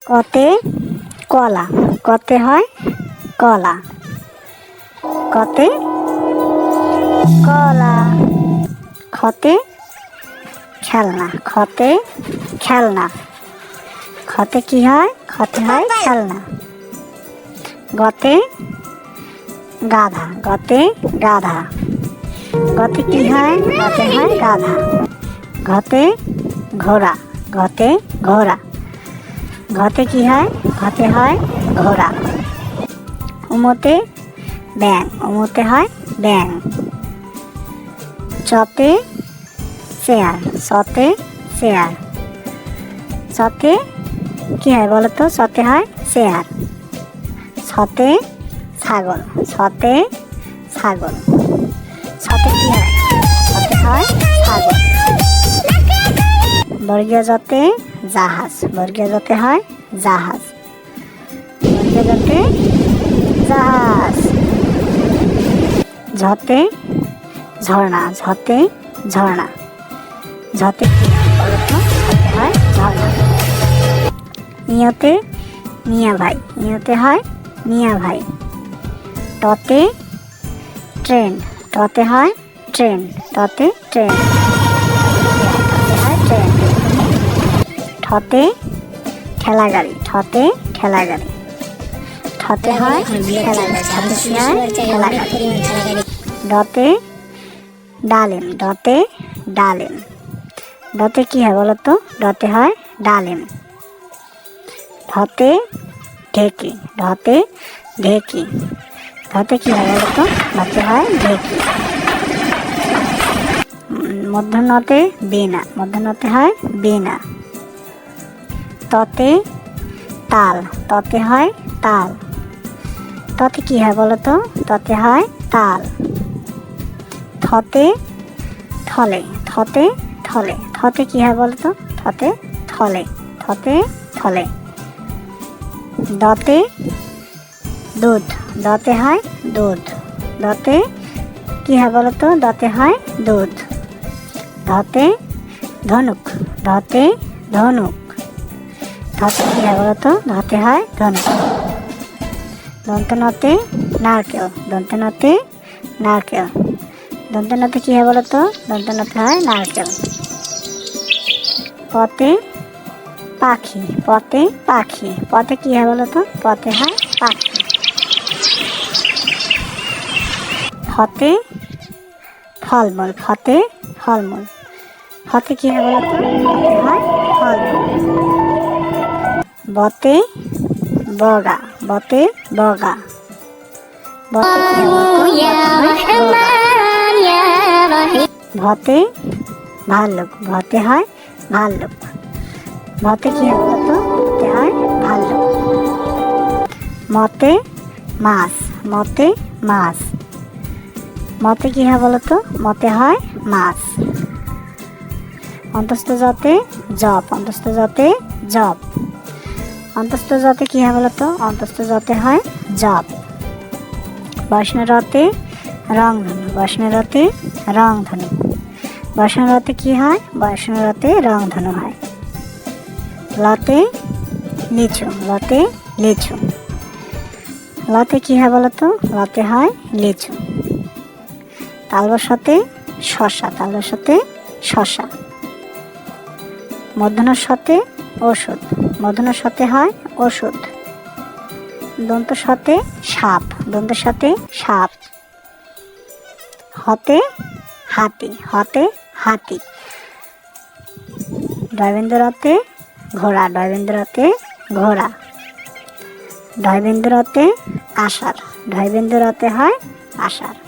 কতে কলা, কতে হয় কলা, কতে কলা। খতে খেলনা, খতে খেলনা, খতে কি হয়? খতে হয় খেলনা। গতে গাধা, গতে গাধা, গতে কি হয়? গতে হয় গাধা। ঘতে ঘোড়া, ঘতে ঘোড়া, ঘতে কি হয়? ঘতে হয় ঘোড়া। উমতে ব্যাং, উমতে হয় ব্যাং। চতে চেয়ার, চতে চেয়ার, চতে কি হয় বলো তো? চতে হয় চেয়ার। ছতে ছাগল, ছতে ছাগল, ছতে কি হয়? ছতে হয় ছাগল। বর্গীয় জতে জাহাজ, বর্গীয় জতে হয় জাহাজ, বর্গীয় জতে জাহাজ। ঝতে ঝর্ণা, ঝতে ঝর্ণা, ঝতে কি হয় বলো তো? ঝতে হয় ঝর্ণা। ইয়তে মিয়া ভাই, ইয়তে হয় মিয়া ভাই। টতে ট্রেন, টতে হয় ট্রেন, টতে ট্রেন, টতে হয় ট্রেন। ঠতে ঠেলা গাড়ি, ঠতে ঠেলা গাড়ি, ঠতে হয় ঠেলা গাড়ি, ঠতে কি হয়? ঠেলা গাড়ি। ডতে ডালিম, ডতে ডালিম, ডতে কি হয় বলো তো? ডতে হয় ডালিম। ঢতে ঢেকি, ঢতে ঢেকি, ঢতে কি হয় বলো তো? ঢতে হয় ঢেকি। মূর্ধন্যতে বীণা, মূর্ধন্যতে হয় বীণা। ততে তাল, ততে হয় তাল, ততে কি হয় বলো তো? ততে হয় তাল। থতে থলে, থতে থলে, থতে কি হয় বলো তো? থতে থলে, থতে থলে। দতে দুধ, দতে হয় দুধ, দতে কি হয় বলো তো? দতে হয় দুধ। ধতে ধনুক, ধতে ধনুক, ধতে কি হয় বলো তো? ধতে হয় ধনুক। দন্তনতে নারকেল, দন্তনতে নারকেল, দন্তনতে কি হয় বলো তো? দন্তনতে হয় নারকেল। পতে পাখি, পতে পাখি, পতে কি হয় বলো তো? পতে হয় পাখি। ফতে ফলমূল, ফতে ফলমূল, ফতে কি হয় বলো তো? ফতে হয় ফলমূল। বতে বগা, বতে বগা, বতে কি হয় বলো তো? বতে হয় বগা। ভতে ভাল্লুক, ভতে হয় ভাল্লুক, ভতে কি হয় বলো তো? ভতে হয় ভাল্লুক। মতে মাছ, মতে মাছ, মতে কি হয় বলো তো? মতে হয় মাছ। অন্তস্থ জতে জব, অন্তস্থ জতে জব, অন্তস্থ জতে কি হয় বলো তো? অন্তস্থ জতে হয় জব। বর্ষণরতে রংধনু, বর্ষণরতে রংধনু, বর্ষণরতে কি হয়? বর্ষণরতে রংধনু হয়। লতে লিচু, লতে লিচু, লতে কি হয় বলো তো? লতে হয় লিচু। তালবশতে শশা, তালবশতে শশা। মূর্ধন্যর সাথে ওষুধ, মূর্ধন্যর সাথে হয় ওষুধ। দন্ত সাথে সাপ, দন্তের সাথে সাপ। হতে হাতি, হতে হাতি। ডয়বেন্দ্রতে ঘোড়া, ডয়বেন্দ্রতে ঘোড়া। ডয়বেন্দ্রতে আষাঢ়, ডয়বেন্দ্রতে হয় আষাঢ়।